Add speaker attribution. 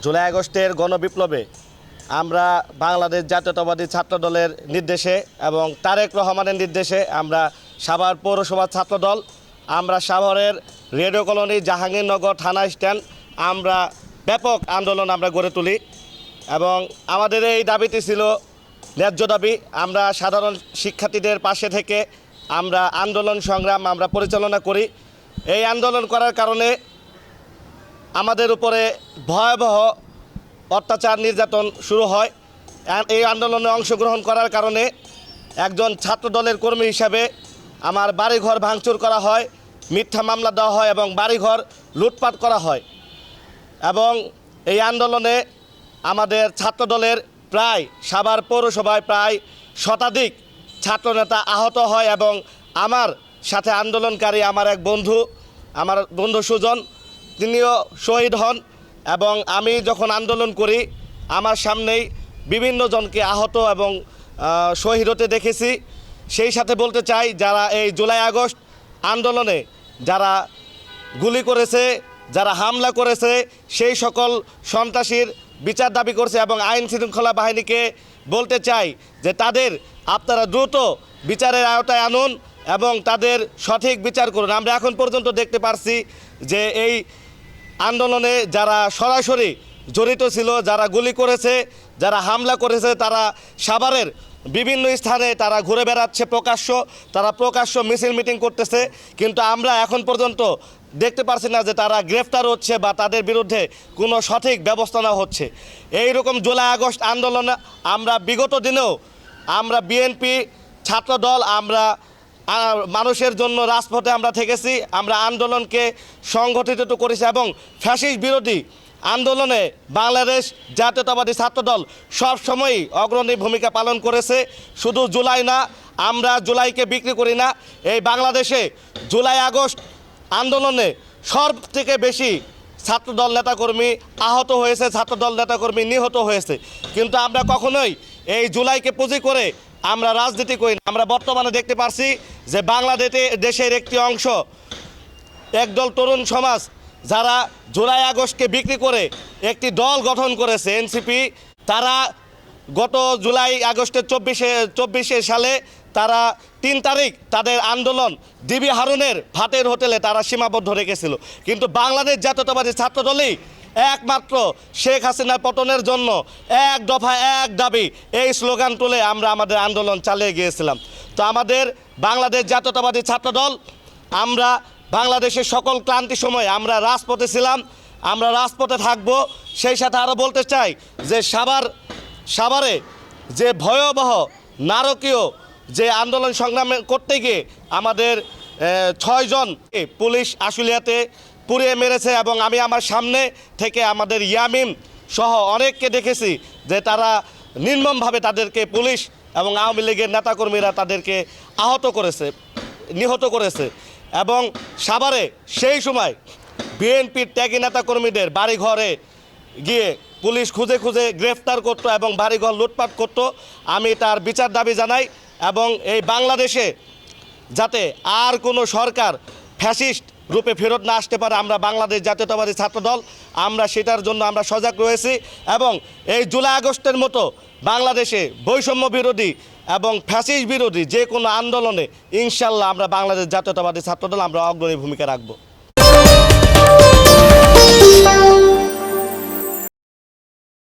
Speaker 1: জুলাই আগস্টের গণবিপ্লবে আমরা বাংলাদেশ জাতীয়তাবাদী ছাত্রদলের নির্দেশে এবং তারেক রহমানের নির্দেশে আমরা সাভার পৌরসভা ছাত্রদল আমরা সাভারের রেডিও কলোনি জাহাঙ্গীরনগর থানা স্ট্যান্ড আমরা ব্যাপক আন্দোলন আমরা গড়ে তুলি এবং আমাদের এই দাবিটি ছিল ন্যায্য দাবি। আমরা সাধারণ শিক্ষার্থীদের পাশে থেকে আমরা আন্দোলন সংগ্রাম আমরা পরিচালনা করি। এই আন্দোলন করার কারণে আমাদের উপরে ভয়াবহ অত্যাচার নির্যাতন শুরু হয়। এই আন্দোলনে অংশগ্রহণ করার কারণে একজন ছাত্রদলের কর্মী হিসাবে আমার বাড়িঘর ভাঙচুর করা হয়, মিথ্যা মামলা দেওয়া হয় এবং বাড়িঘর লুটপাট করা হয়। এবং এই আন্দোলনে আমাদের ছাত্রদলের প্রায় সাভার পৌরসভায় প্রায় শতাধিক ছাত্রনেতা আহত হয় এবং আমার সাথে আন্দোলনকারী আমার এক বন্ধু সুজন তিনিও শহীদ হন। এবং আমি যখন আন্দোলন করি আমার সামনেই বিভিন্ন জনকে আহত এবং শহীদ হতে দেখেছি। সেই সাথে বলতে চাই, যারা এই জুলাই আগস্ট আন্দোলনে যারা গুলি করেছে, যারা হামলা করেছে, সেই সকল সন্ত্রাসীর বিচার দাবি করছে এবং আইন শৃঙ্খলা বাহিনীকে বলতে চাই যে তাদের আপনারা দ্রুত বিচারের আওতায় আনুন এবং তাদের সঠিক বিচার করুন। আমরা এখন পর্যন্ত দেখতে পারছি যে এই আন্দোলনে যারা সরাসরি জড়িত ছিল, যারা গুলি করেছে, যারা হামলা করেছে, তারা সাভারের বিভিন্ন স্থানে তারা ঘুরে বেড়াচ্ছে, তারা প্রকাশ্য মিছিল মিটিং করতেছে, কিন্তু আমরা এখন পর্যন্ত দেখতে পারছি না যে তারা গ্রেফতার হচ্ছে বা তাদের বিরুদ্ধে কোনো সঠিক ব্যবস্থা নেওয়া হচ্ছে। এই রকম জুলাই আগস্ট আন্দোলনে আমরা বিগত দিনেও আমরা বিএনপি ছাত্রদল আমরা মানুষের জন্য রাজপথে আমরা থেকেছি, আমরা আন্দোলনকে সংগঠিত করেছি এবং ফ্যাসিস্ট বিরোধী আন্দোলনে বাংলাদেশ জাতীয়তাবাদী ছাত্রদল সবসময়ই অগ্রণী ভূমিকা পালন করেছে। শুধু জুলাই না, আমরা জুলাইকে বিক্রি করি না। এই বাংলাদেশে জুলাই আগস্ট আন্দোলনে সব থেকে বেশি ছাত্রদল নেতাকর্মী আহত হয়েছে, ছাত্রদল নেতাকর্মী নিহত হয়েছে, কিন্তু আমরা কখনোই এই জুলাইকে পুঁজি করে আমরা রাজনীতি করি না। আমরা বর্তমানে দেখতে পারছি যে দেশের একটি অংশ একদল তরুণ সমাজ যারা জুলাই আগস্টকে বিক্রি করে একটি দল গঠন করেছে এনসিপি। তারা গত জুলাই আগস্টের 24 সালে তারা 3 তারিখ তাদের আন্দোলন ডিবি হারুনের ভাতের হোটেলে তারা সীমাবদ্ধ রেখেছিল, কিন্তু বাংলাদেশ জাতীয়তাবাদী ছাত্রদলই একমাত্র শেখ হাসিনার পতনের জন্য এক দফা এক দাবি এই স্লোগান তুলে আমরা আমাদের আন্দোলন চালিয়ে গিয়েছিলাম। তো আমাদের বাংলাদেশ জাতীয়তাবাদী ছাত্রদল আমরা বাংলাদেশের সকল ক্লান্তি সময় আমরা রাজপথে ছিলাম, আমরা রাজপথে থাকব। সেই সাথে আরও বলতে চাই যে সাভারে যে ভয়াবহ নারকীয় যে আন্দোলন সংগ্রাম করতে গিয়ে আমাদের 6 জন পুলিশ আশুলিয়াতে পুড়িয়ে মেরেছে এবং আমি আমার সামনে থেকে আমাদের ইয়ামিন সহ অনেককে দেখেছি যে তারা নির্মমভাবে তাদেরকে পুলিশ এবং আওয়ামী লীগের নেতাকর্মীরা তাদেরকে নিহত করেছে। এবং সাভারে সেই সময় বিএনপির ত্যাগী নেতাকর্মীদের বাড়িঘরে গিয়ে পুলিশ খুঁজে খুঁজে গ্রেফতার করত এবং বাড়িঘর লুটপাট করত। আমি তার বিচার দাবি জানাই এবং এই বাংলাদেশে যাতে আর কোনো সরকার ফ্যাসিস্ট রূপে ফেরত না আসতে পারে, আমরা বাংলাদেশ জাতীয়তাবাদী ছাত্রদল আমরা সেটার জন্য আমরা সজাগ রয়েছি। এবং এই জুলাই আগস্টের মতো বাংলাদেশে বৈষম্য বিরোধী এবং ফ্যাসিস্ট বিরোধী যে কোনো আন্দোলনে ইনশাল্লাহ আমরা বাংলাদেশ জাতীয়তাবাদী ছাত্রদল আমরা অগ্রণী ভূমিকা রাখব।